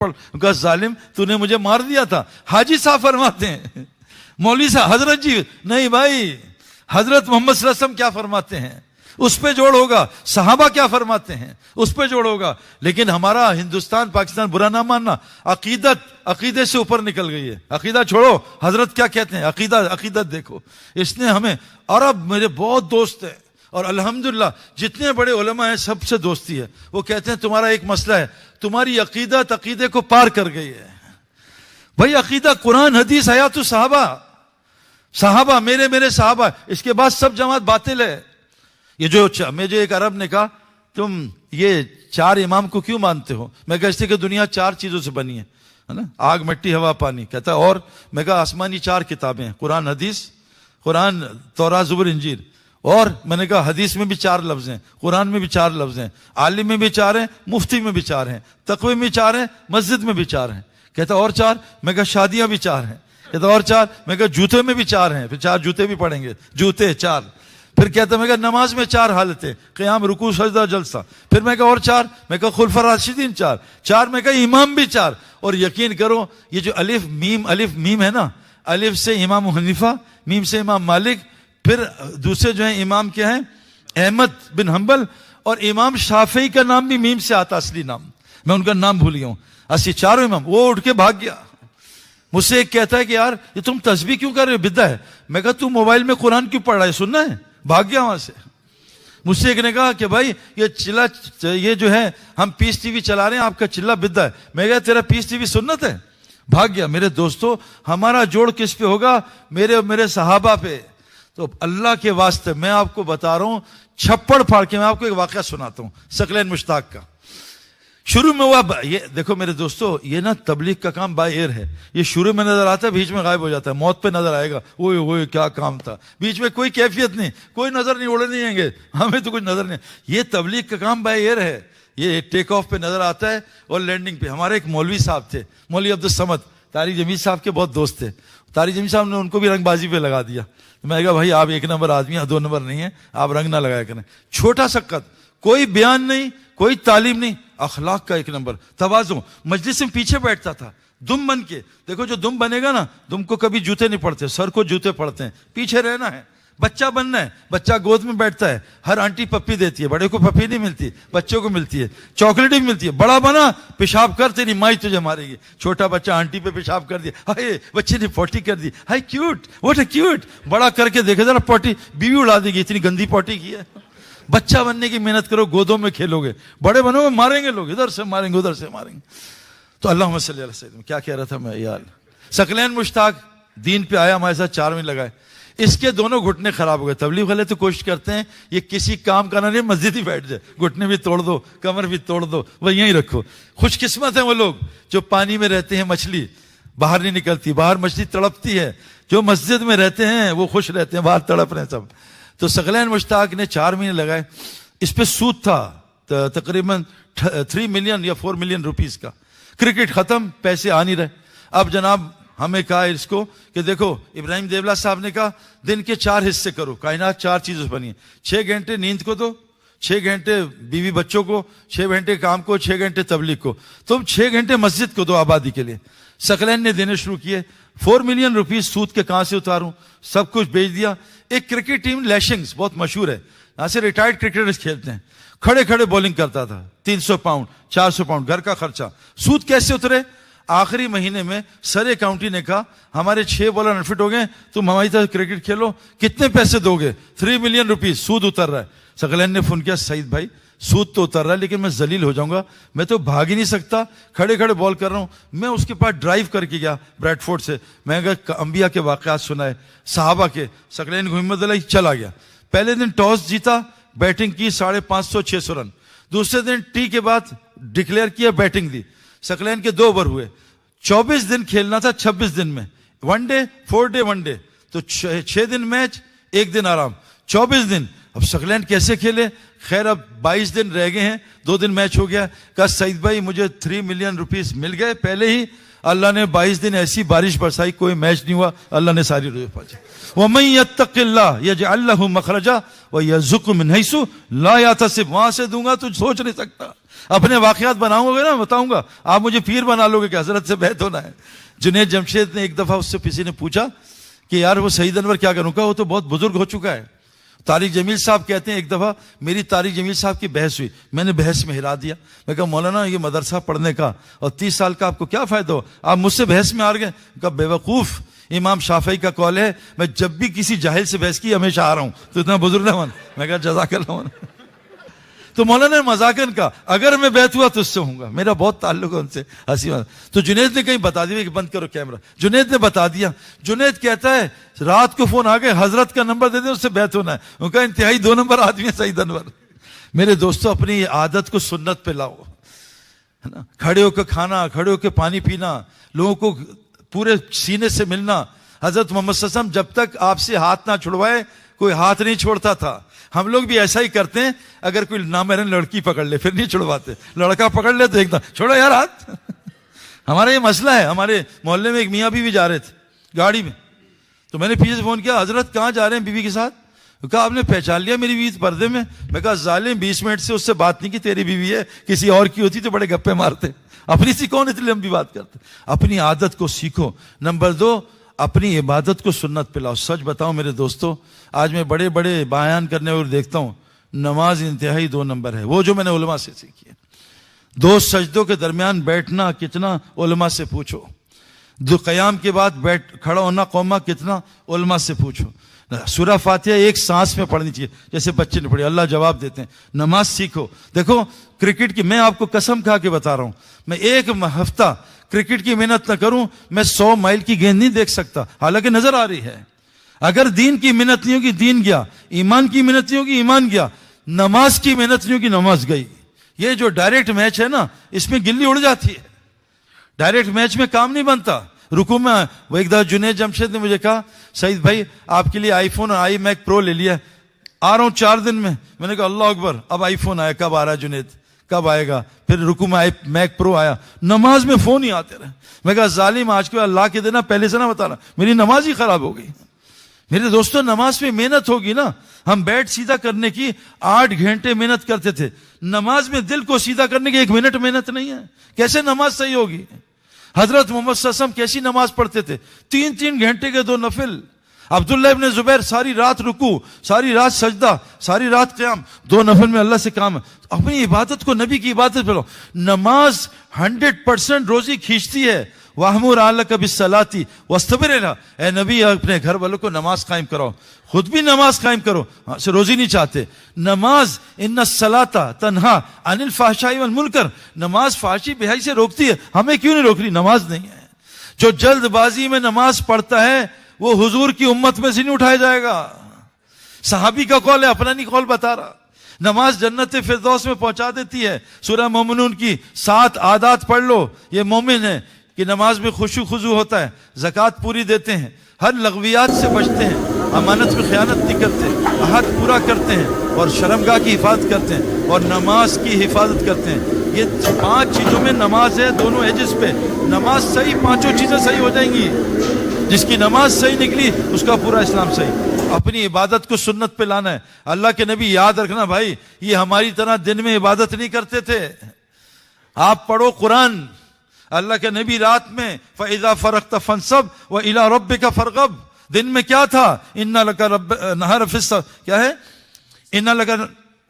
کہا ظالم تو نے مجھے مار دیا تھا. حاجی صاحب فرماتے ہیں, مولوی صاحب, حضرت جی نہیں بھائی, حضرت محمد صلی اللہ علیہ وسلم کیا فرماتے ہیں اس پہ جوڑ ہوگا, صحابہ کیا فرماتے ہیں اس پہ جوڑ ہوگا. لیکن ہمارا ہندوستان پاکستان برا نہ ماننا, عقیدے سے اوپر نکل گئی ہے. عقیدہ چھوڑو, حضرت کیا کہتے ہیں, عقیدت دیکھو. اس نے ہمیں, اور اب میرے بہت دوست ہیں اور الحمدللہ جتنے بڑے علماء ہیں سب سے دوستی ہے. وہ کہتے ہیں تمہارا ایک مسئلہ ہے, تمہاری عقیدت عقیدے کو پار کر گئی ہے. بھائی عقیدہ قرآن حدیث حیات صحابہ میرے صحابہ, اس کے بعد سب جماعت باطل ہے. یہ جو مجھے ایک عرب نے کہا تم یہ 4 امام کو کیوں مانتے ہو؟ میں کہا اس لیے کہ دنیا 4 چیزوں سے بنی ہے نا, آگ مٹی ہوا پانی. کہتا اور میں کہا آسمانی 4 کتابیں ہیں, قرآن حدیث, قرآن تورات زبور انجیل. اور میں نے کہا حدیث میں بھی 4 لفظ ہیں, قرآن میں بھی 4 لفظ ہیں, عالم میں بھی 4 ہیں, مفتی میں بھی 4 ہیں, تقوی میں 4 ہیں, مسجد میں بھی 4 ہیں. کہتا اور 4؟ میں کہا شادیاں بھی 4 ہیں. کہتا اور 4؟ میں کہا جوتے میں بھی 4 ہیں, پھر 4 جوتے بھی پڑھیں گے, جوتے 4. پھر کہتا میں کہا نماز میں 4 حالتیں, قیام, رکوع, سجدہ, جلسہ. پھر میں کہا اور 4؟ میں کہا خلفاء راشدین 4. میں کہا امام بھی 4. اور یقین کرو یہ جو الف میم ہے نا, الف سے امام حنیفہ, میم سے امام مالک, پھر دوسرے جو ہیں امام کیا ہیں احمد بن حنبل, اور امام شافعی کا نام بھی میم سے آتا, اصلی نام میں ان کا نام بھول گیا ہوں. اصلی 4 امام. وہ اٹھ کے بھاگ گیا. مجھ سے ایک کہتا ہے کہ یار یہ تم تسبیح کیوں کر رہے ہو, بدعت ہے. میں کہا تو موبائل میں قرآن کیوں پڑھ رہا ہے, سننا ہے. بھاگ گیا وہاں سے. مجھ سے ایک نے کہا کہ بھائی یہ جو ہے ہم پیس ٹی وی چلا رہے ہیں, آپ کا چلا بدعت ہے. میں کہا تیرا پیس ٹی وی سنت ہے. بھاگ گیا. میرے دوستو ہمارا جوڑ کس پہ ہوگا؟ میرے صحابہ پہ. تو اللہ کے واسطے میں آپ کو بتا رہا ہوں, چھپڑ پھاڑ کے میں آپ کو ایک واقعہ سناتا ہوں ثقلین مشتاق کا. شروع میں ہوا, یہ دیکھو میرے دوستو, یہ نا تبلیغ کا کام بائی ایئر ہے. یہ شروع میں نظر آتا ہے, بیچ میں غائب ہو جاتا ہے, موت پہ نظر آئے گا, اوئے کیا کام تھا. بیچ میں کوئی کیفیت نہیں, کوئی نظر نہیں, اڑے نہیں آئیں گے, ہمیں تو کچھ نظر نہیں. یہ تبلیغ کا کام بائی ایئر ہے. یہ ٹیک آف پہ نظر آتا ہے اور لینڈنگ پہ. ہمارے ایک مولوی صاحب تھے, مولوی عبدالصمد, طارق جمیل صاحب کے بہت دوست تھے. طارق جمیل صاحب نے ان کو بھی رنگ بازی پہ لگا دیا. میں نے کہا بھائی آپ 1 نمبر آدمی ہیں, 2 نمبر نہیں ہیں, آپ رنگ نہ لگایا کریں. چھوٹا سا قد, کوئی بیان نہیں, کوئی تعلیم نہیں, اخلاق کا 1 نمبر, تواضع. مجلس میں پیچھے بیٹھتا تھا دم بن کے. دیکھو جو دم بنے گا نا, دم کو کبھی جوتے نہیں پڑتے, سر کو جوتے پڑتے ہیں. پیچھے رہنا ہے, بچہ بننا ہے. بچہ گود میں بیٹھتا ہے, ہر آنٹی پپی دیتی ہے, بڑے کو پپی نہیں ملتی, بچوں کو ملتی ہے. چاکلیٹ بھی ملتی ہے. بڑا بنا, پیشاب کر, تیری مائی تجھے مارے گی. چھوٹا بچہ آنٹی پہ پیشاب کر دیا, ہائے بچے نے پوٹی کر دی, ہائے کیوٹ, واٹ اے کیوٹ. بڑا کر کے دیکھے ذرا, پوٹی بیوی اڑا دے گی, اتنی گندی پوٹی کی ہے. بچہ بننے کی محنت کرو, گودوں میں کھیلو گے, بڑے بنو گے ماریں گے لوگ, ادھر سے ماریں گے ادھر سے ماریں گے. تو اللہم صلی علی سیدنا, کیا کہہ رہا تھا میں یار. ثقلین مشتاق دین پہ آیا, ہمارے ساتھ 4 مہینے لگائے. اس کے دونوں گھٹنے خراب ہو گئے. تبلیغ والے تو کوشش کرتے ہیں یہ کسی کام کا نہ نہیں, مسجد ہی بیٹھ جائے, گھٹنے بھی توڑ دو, کمر بھی توڑ دو, وہ یہیں رکھو. خوش قسمت ہیں وہ لوگ جو پانی میں رہتے ہیں, مچھلی باہر نہیں نکلتی, باہر مچھلی تڑپتی ہے. جو مسجد میں رہتے ہیں وہ خوش رہتے ہیں, باہر تڑپ رہے ہیں سب. تو ثقلین مشتاق نے 4 مہینے لگائے. اس پہ سود تھا تقریباً 3 ملین یا 4 ملین روپیز کا. کرکٹ ختم, پیسے آ نہیں رہے. اب جناب ہمیں کہا اس کو کہ دیکھو, ابراہیم دیولا صاحب نے کہا دن کے 4 حصے کرو, کائنات 4 چیزوں سے بنی ہے. 6 گھنٹے نیند کو دو, 6 گھنٹے بیوی بچوں کو, 6 گھنٹے کام کو, 6 گھنٹے تبلیغ کو. تم 6 گھنٹے مسجد کو دو آبادی کے لیے. ثقلین نے دینے شروع کیے. 4 ملین روپیز سود کے کہاں سے اتاروں, سب کچھ بیچ دیا. ایک کرکٹ ٹیم لیشنگز بہت مشہور ہے, یہاں سے ریٹائرڈ کرکٹرز کھیلتے ہیں, کھڑے بولنگ کرتا تھا, 300 پاؤنڈ 400 پاؤنڈ, گھر کا خرچہ. سود کیسے اترے؟ آخری مہینے میں سر کاؤنٹی نے کہا ہمارے 6 بالر انفٹ ہو گئے, تم ہماری طرف کرکٹ کھیلو, کتنے پیسے دو گے؟ 3 ملین روپیز سود اتر رہا ہے. ثقلین نے فون کیا, سعید بھائی سود تو اتر رہا ہے لیکن میں ذلیل ہو جاؤں گا, میں تو بھاگ ہی نہیں سکتا, کھڑے بال کر رہا ہوں. میں اس کے پاس ڈرائیو کر کے گیا بریڈ فورڈ سے. میں کہا انبیاء کے واقعات سنائے, صحابہ کے. ثقلین کو ہمت دلائی, چلا گیا. پہلے دن ٹاس جیتا, بیٹنگ کی, 550-600 رن. دوسرے دن ٹی کے بعد ڈکلیئر کیا, بیٹنگ دی. ثقلین کے 2 اوور ہوئے. 24 دن کھیلنا تھا, 26 دن میں 1 ڈے 4 ڈے 1 ڈے, تو 6 دن میچ, 1 دن آرام, 24 دن. اب ثقلین کیسے کھیلے؟ خیر اب 22 دن رہ گئے ہیں, 2 دن میچ ہو گیا. کہا سعید بھائی مجھے 3 ملین روپیز مل گئے پہلے ہی, اللہ نے 22 دن ایسی بارش برسائی, کوئی میچ نہیں ہوا, اللہ نے ساری روزے پہنچے. وَمَن يَتَّقِ اللَّهَ يَجْعَل لَّهُ مَخْرَجًا وَيَرْزُقْهُ مِنْ حَيْثُ لَا يَحْتَسِبُ. وہاں سے دوں گا تو سوچ نہیں سکتا. اپنے واقعات بناؤں گا نا, بتاؤں گا, آپ مجھے پیر بنا لو گے کہ حضرت سے بیعت ہونا ہے. جنید جمشید نے ایک دفعہ اس سے کسی نے پوچھا کہ یار وہ سعید انور کیا کروں, کہا وہ تو بہت بزرگ ہو چکا ہے. طارق جمیل صاحب کہتے ہیں ایک دفعہ میری طارق جمیل صاحب کی بحث ہوئی, میں نے بحث میں ہرا دیا. میں کہا مولانا یہ مدرسہ پڑھنے کا اور 30 سال کا آپ کو کیا فائدہ ہو, آپ مجھ سے بحث میں ہار گئے. کہا بے وقوف, امام شافعی کا قول ہے میں جب بھی کسی جاہل سے بحث کی ہمیشہ آ رہا ہوں, تو اتنا بزرگ نہ مان. میں کہا جزاک اللہ. تو مولانا نے مذاکر کا اگر میں بیعت ہوا تو اس سے ہوں گا, میرا بہت تعلق ہے ان سے, ہنسی مذاق. تو جنید نے کہیں بتا دیا کہ بند کرو کیمرہ, جنید نے بتا دیا. جنید کہتا ہے رات کو فون آ گئے, حضرت کا نمبر دے دیں, اس سے بیعت ہونا ہے. ان کا انتہائی 2 نمبر آدمی ہے سعید انور. میرے دوستو اپنی یہ عادت کو سنت پہ لاؤ, ہے نا. کھڑے ہو کے کھانا, کھڑے ہو کے پانی پینا, لوگوں کو پورے سینے سے ملنا. حضرت محمد صلی اللہ علیہ وسلم جب تک آپ سے ہاتھ نہ چھڑوائے کوئی ہاتھ نہیں چھوڑتا تھا. ہم لوگ بھی ایسا ہی کرتے ہیں, اگر کوئی نامحرم لڑکی پکڑ لے پھر نہیں چھڑواتے, لڑکا پکڑ لے تو ایک دم چھوڑو یار ہاتھ. ہمارا یہ مسئلہ ہے. ہمارے محلے میں ایک میاں بیوی جا رہے تھے گاڑی میں, تو میں نے پیچھے سے فون کیا, حضرت کہاں جا رہے ہیں بیوی کے ساتھ؟ کہا آپ نے پہچان لیا میری بیوی پردے میں؟ میں کہا ظالم 20 منٹ سے اس سے بات نہیں کی, تیری بیوی ہے, کسی اور کی ہوتی تو بڑے گپے مارتے, اپنی سی کون اتنی لمبی بات کرتے. اپنی عادت کو سیکھو. نمبر 2, اپنی عبادت کو سنت پہ لاؤ. سچ بتاؤں میرے دوستو, آج میں بڑے بڑے بیان کرنے اور دیکھتا ہوں, نماز انتہائی 2 نمبر ہے. وہ جو میں نے علماء سے سیکھی ہے, 2 سجدوں کے درمیان بیٹھنا کتنا, علماء سے پوچھو. 2 قیام کے بعد کھڑا ہونا قوما کتنا, علماء سے پوچھو. سورہ فاتحہ ایک سانس میں پڑھنی چاہیے جیسے بچے نے پڑھی, اللہ جواب دیتے ہیں. نماز سیکھو. دیکھو کرکٹ کی, میں آپ کو قسم کھا کے بتا رہا ہوں, میں ایک ہفتہ کرکٹ کی محنت نہ کروں میں 100 مائل کی گیند نہیں دیکھ سکتا, حالانکہ نظر آ رہی ہے. اگر دین کی محنت نہیں ہوگی دین گیا, ایمان کی محنت نہیں ہوگی ایمان گیا, نماز کی محنت نہیں ہوگی نماز گئی. یہ جو ڈائریکٹ میچ ہے نا, اس میں گلی اڑ جاتی ہے. ڈائریکٹ میچ میں کام نہیں بنتا. رکو میں وہ ایک دفعہ جنید جمشید نے مجھے کہا سعید بھائی آپ کے لیے آئی فون اور آئی میک پرو لے لیا, آ رہا ہوں 4 دن میں. میں نے کہا اللہ اکبر, اب آئی فون آیا, کب آ رہا ہے جنید, کب آئے گا؟ پھر رکو میں آئی میک پرو آیا, نماز میں فون ہی آتے رہے. میں کہا ظالم آج کے اللہ کے دینا پہلے سے نہ بتانا, میری نماز ہی خراب ہو گئی. میرے دوستوں نماز میں محنت ہوگی نا, ہم بیٹھ سیدھا کرنے کی 8 گھنٹے محنت کرتے تھے, نماز میں دل کو سیدھا کرنے کی 1 منٹ محنت نہیں ہے. کیسے نماز صحیح ہوگی؟ حضرت محمد صلی اللہ علیہ وسلم کیسی نماز پڑھتے تھے, 3 گھنٹے کے 2 نفل. عبداللہ ابن زبیر ساری رات رکوع, ساری رات سجدہ, ساری رات قیام, 2 نفل میں اللہ سے کام ہے. اپنی عبادت کو نبی کی عبادت پہ لو. نماز 100% روزی کھینچتی ہے. وَأْمُرْ أَهْلَكَ بِالصَّلَاةِ وَاسْتَبِرْ عَلَيْهَا, اے نبی اپنے گھر والوں کو نماز قائم کراؤ, خود بھی نماز قائم کرو. روزی نہیں چاہتے. نماز ان الصلاۃ تنہا عن الفحشاء والمنکر, نماز فحشی بے حیائی سے روکتی ہے. ہمیں کیوں نہیں روک رہی؟ نماز نہیں ہے. جو جلد بازی میں نماز پڑھتا ہے وہ حضور کی امت میں سے نہیں اٹھایا جائے گا. صحابی کا قول ہے, اپنا نہیں قول بتا رہا. نماز جنت فردوس میں پہنچا دیتی ہے. سورہ مومنون کی 7 عادات پڑھ لو. یہ مومن ہے کہ نماز میں خشوع خضوع ہوتا ہے, زکوٰۃ پوری دیتے ہیں, ہر لغویات سے بچتے ہیں, امانت میں خیانت نہیں کرتے, عہد پورا کرتے ہیں, اور شرمگاہ کی حفاظت کرتے ہیں, اور نماز کی حفاظت کرتے ہیں. یہ 5 چیزوں میں نماز ہے, دونوں ایجز پہ. نماز صحیح, 5 چیزیں صحیح ہو جائیں گی. جس کی نماز صحیح نکلی اس کا پورا اسلام صحیح. اپنی عبادت کو سنت پہ لانا ہے. اللہ کے نبی یاد رکھنا بھائی, یہ ہماری طرح دن میں عبادت نہیں کرتے تھے. آپ پڑھو قرآن, اللہ کے نبی رات میں فَإِذَا فَرَغْتَ فَانْصَبْ وَإِلَىٰ رَبِّكَ فَارْغَب. دن میں کیا تھا؟ إِنَّ لَكَ نَهَارَ فِي الصَّبْحِ, کیا ہے؟ إِنَّ لَكَ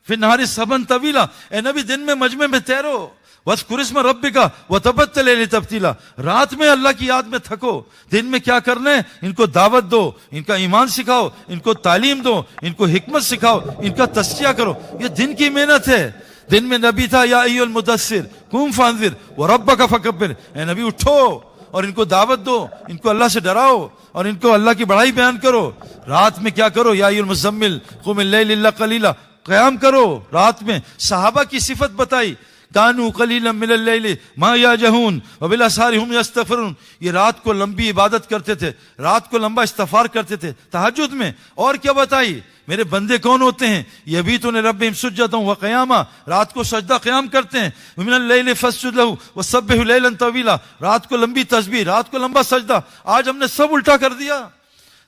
فِي النَّهَارِ صَبْحًا طَوِيلًا. اے نبی دن میں مجمع میں تیرو. وَاذْكُرِ اسْمَ رَبِّكَ وَتَبَتَّلْ إِلَيْهِ تَبْتِيلًا. رات میں اللہ کی یاد میں تھکو, دن میں کیا کرنا ہے؟ ان کو دعوت دو, ان کا ایمان سکھاؤ, ان کو تعلیم دو, ان کو حکمت سکھاؤ, ان کا تزکیہ کرو. یہ دن کی محنت ہے. دن میں نبی تھا یا ایھا المدثر قم فانذر وربک فکبر. اے نبی اٹھو اور ان کو دعوت دو, ان کو اللہ سے ڈراؤ, اور ان کو اللہ کی بڑائی بیان کرو. رات میں کیا کرو؟ یا ایھا المزمل قم اللیل الا قلیلا, قیام کرو رات میں. صحابہ کی صفت بتائی کانوا قلیلا من اللیل ما یہجعون وبالاسحار هم یستغفرون. یہ رات کو لمبی عبادت کرتے تھے, رات کو لمبا استغفار کرتے تھے تہجد میں. اور کیا بتائی میرے بندے کون ہوتے ہیں؟ یبیتون لربہم سجدا وقیاما, رات کو سجدہ قیام کرتے ہیں. ومن اللیل فاسجد لہ وسبح لیلا طویلا, رات کو لمبی تسبیح, رات کو لمبا سجدہ. آج ہم نے سب الٹا کر دیا,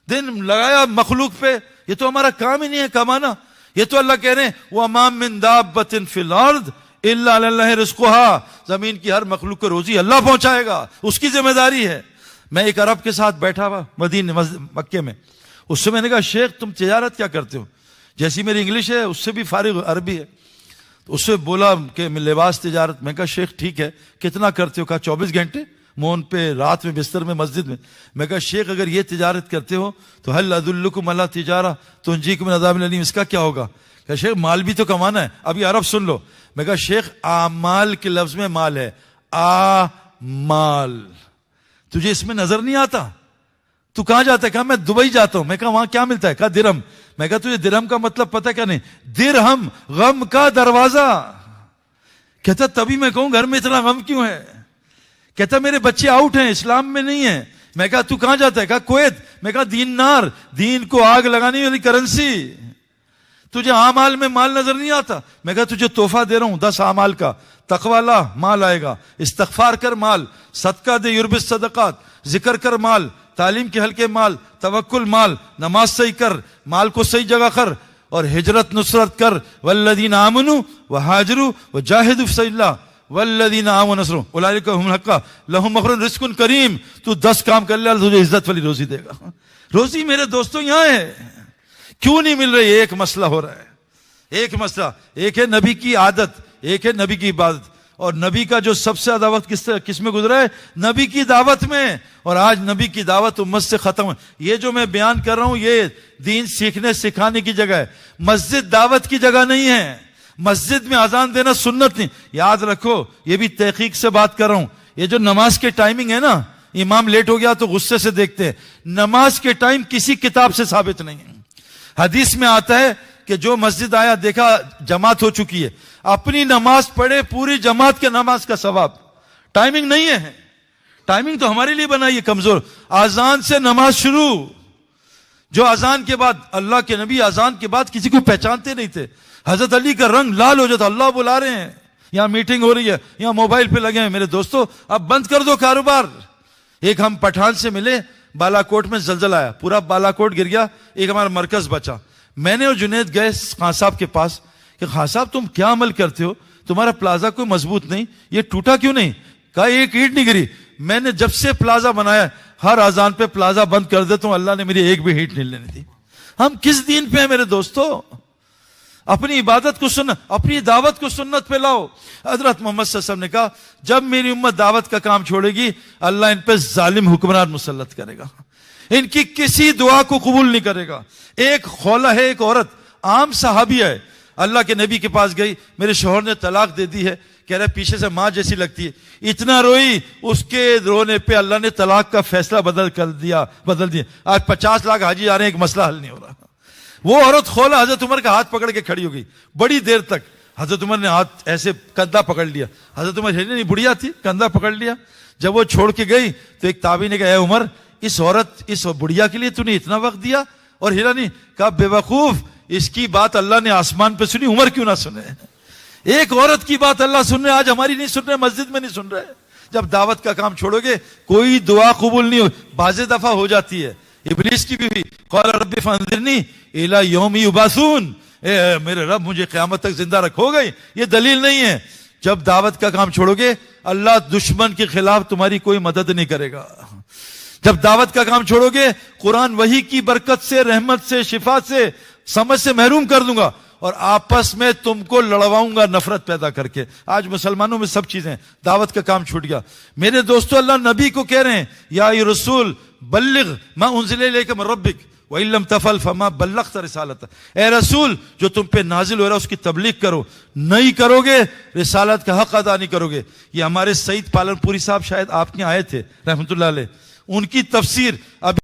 دن لگایا مخلوق پہ. یہ تو ہمارا کام ہی نہیں ہے کمانا. یہ تو اللہ کہہ رہے ہیں وَمَا مِن دَابَّةٍ فِي الْأَرْضِ إِلَّا عَلَى اللَّهِ رِزْقُهَا, زمین کی ہر مخلوق کو روزی اللہ پہنچائے گا, اس کی ذمہ داری ہے. میں ایک عرب کے ساتھ بیٹھا ہوا مکے میں, اس سے میں نے کہا شیخ تم تجارت کیا کرتے ہو؟ جیسی میری انگلش ہے اس سے بھی فارغ عربی ہے. تو اس سے بولا کہ لباس تجارت. میں کہا شیخ ٹھیک ہے کتنا کرتے ہو؟ کہا 24 گھنٹے مون پہ, رات میں بستر میں, مسجد میں. میں کہا شیخ اگر یہ تجارت کرتے ہو تو هل ادلکم علی تجارہ تنجیکم من عذاب الیم, اس کا کیا ہوگا؟ کہ شیخ مال بھی تو کمانا ہے. ابھی عرب سن لو. میں کہا شیخ اعمال کے لفظ میں مال ہے, مال تجھے اس میں نظر نہیں آتا؟ تو کہاں جاتا ہے؟ کہا میں دبئی جاتا ہوں. میں کہا وہاں کیا ملتا ہے؟ کہا درہم. میں کہا تجھے درہم کا مطلب پتہ کیا نہیں؟ درہم غم کا دروازہ. کہتا تبھی میں کہوں گھر میں اتنا غم کیوں ہے؟ کہتا میرے بچے آؤٹ ہیں, اسلام میں نہیں ہیں. میں کہا تو کہاں جاتا ہے؟ کہا کویت. میں کہا دینار, دین کو آگ لگانے والی کرنسی. تجھے اعمال میں مال نظر نہیں آتا؟ میں کہا تجھے تحفہ دے رہا ہوں 10 اعمال کا. تقوی لا مال آئے گا, استغفار کر مال, صدقہ دے یربی الصدقات, ذکر کر مال, تعلیم کے حلقے مال, توکل مال, نماز صحیح کر, مال کو صحیح جگہ کر, اور ہجرت نصرت کر. والذین آمنوا وہاجروا وجاہدوا فی سبیل اللہ والذین آمنوا ونصروا اولئک هم الحق لهم مغفرۃ رزق کریم. تو 10 کام کر لے اللہ تجھے عزت والی روزی دے گا. روزی میرے دوستوں یہاں ہے. کیوں نہیں مل رہی؟ ایک مسئلہ ہو رہا ہے, ایک مسئلہ. ایک ہے نبی کی عادت, ایک ہے نبی کی عبادت. اور نبی کا جو سب سے زیادہ وقت کس میں گزرا ہے؟ نبی کی دعوت میں. اور آج نبی کی دعوت امت سے ختم ہے. یہ جو میں بیان کر رہا ہوں یہ دین سیکھنے سکھانے کی جگہ ہے, مسجد دعوت کی جگہ نہیں ہے. مسجد میں اذان دینا سنت نہیں. یاد رکھو, یہ بھی تحقیق سے بات کر رہا ہوں. یہ جو نماز کے ٹائمنگ ہے نا, امام لیٹ ہو گیا تو غصے سے دیکھتے ہیں. نماز کے ٹائم کسی کتاب سے ثابت نہیں ہے. حدیث میں آتا ہے کہ جو مسجد آیا دیکھا جماعت ہو چکی ہے, اپنی نماز پڑھے پوری جماعت کے نماز کا ثواب. ٹائمنگ نہیں ہے. ٹائمنگ تو ہمارے لیے بنائی ہے کمزور. اذان سے نماز شروع. جو اذان کے بعد, اللہ کے نبی اذان کے بعد کسی کو پہچانتے نہیں تھے. حضرت علی کا رنگ لال ہو جاتا, اللہ بلا رہے ہیں, یہاں میٹنگ ہو رہی ہے, یہاں موبائل پہ لگے ہیں. میرے دوستو اب بند کر دو کاروبار. ایک ہم پٹھان سے ملے, بالا کوٹ میں زلزلہ آیا, پورا بالا کوٹ گر گیا, ایک ہمارا مرکز بچا. میں نے اور جنید گئے خان صاحب کے پاس کہ خان صاحب تم کیا عمل کرتے ہو, تمہارا پلازا کوئی مضبوط نہیں, یہ ٹوٹا کیوں نہیں؟ کہا ایک اینٹ نہیں گری. میں نے جب سے پلازا بنایا ہر اذان پہ پلازا بند کر دیتا ہوں, اللہ نے میری ایک بھی ہیٹ نہیں لینے دی. ہم کس دین پہ ہیں میرے دوستو؟ اپنی عبادت کو سنت, اپنی دعوت کو سنت پہ لاؤ. حضرت محمد صلی اللہ علیہ وسلم نے کہا جب میری امت دعوت کا کام چھوڑے گی اللہ ان پہ ظالم حکمران مسلط کرے گا, ان کی کسی دعا کو قبول نہیں کرے گا. ایک خولہ ہے, ایک عورت عام صحابیہ ہے, اللہ کے نبی کے پاس گئی, میرے شوہر نے طلاق دے دی ہے. کہہ رہا پیچھے سے ماں جیسی لگتی ہے. اتنا روئی, اس کے رونے پہ اللہ نے طلاق کا فیصلہ بدل دیا. آج 50 لاکھ حاجی آ رہے ہیں, ایک مسئلہ حل نہیں ہو رہا. وہ عورت خولا حضرت عمر کا ہاتھ پکڑ کے کھڑی ہو گئی بڑی دیر تک. حضرت عمر نے ہاتھ ایسے کندھا پکڑ لیا. حضرت عمر نہیں بڑھیا تھی, کندھا پکڑ لیا. جب وہ چھوڑ کے گئی تو ایک تابعی نے کہا اے عمر, اس عورت اس بڑھیا کے لیے تو نے اتنا وقت دیا اور ہلا نہیں. کہا بے وقوف, اس کی بات اللہ نے آسمان پہ سنی, عمر کیوں نہ سنے؟ ایک عورت کی بات اللہ سن رہے, آج ہماری نہیں سن رہے, مسجد میں نہیں سن رہے. جب دعوت کا کام چھوڑو گے کوئی دعا قبول نہیں ہو. بعض دفعہ ہو جاتی ہے, ابلیس کی بھی قال رب فانظرنی الی یوم یبعثون, اے میرے رب مجھے قیامت تک زندہ رکھو گے. یہ دلیل نہیں ہے. جب دعوت کا کام چھوڑو گے اللہ دشمن کے خلاف تمہاری کوئی مدد نہیں کرے گا. جب دعوت کا کام چھوڑو گے قرآن وحی کی برکت سے, رحمت سے, شفا سے, سمجھ سے محروم کر دوں گا اور آپس میں تم کو لڑواؤں گا نفرت پیدا کر کے. آج مسلمانوں میں سب چیزیں, دعوت کا کام چھوٹ گیا. میرے دوستو اللہ نبی کو کہہ رہے ہیں یا ای رسول بلغ ما انزل الیک من ربک وَإِن لَمْ تَفْعَلْ فَمَا بَلَّغْتَ رِسَالَتَهُ, اے رسول جو تم پہ نازل ہو رہا ہے اس کی تبلیغ کرو. نہیں کرو گے رسالت کا حق ادا نہیں کرو گے. یہ ہمارے سعید پالن پوری صاحب شاید آپ کے آئے تھے رحمت اللہ علیہ, ان کی تفسیر اب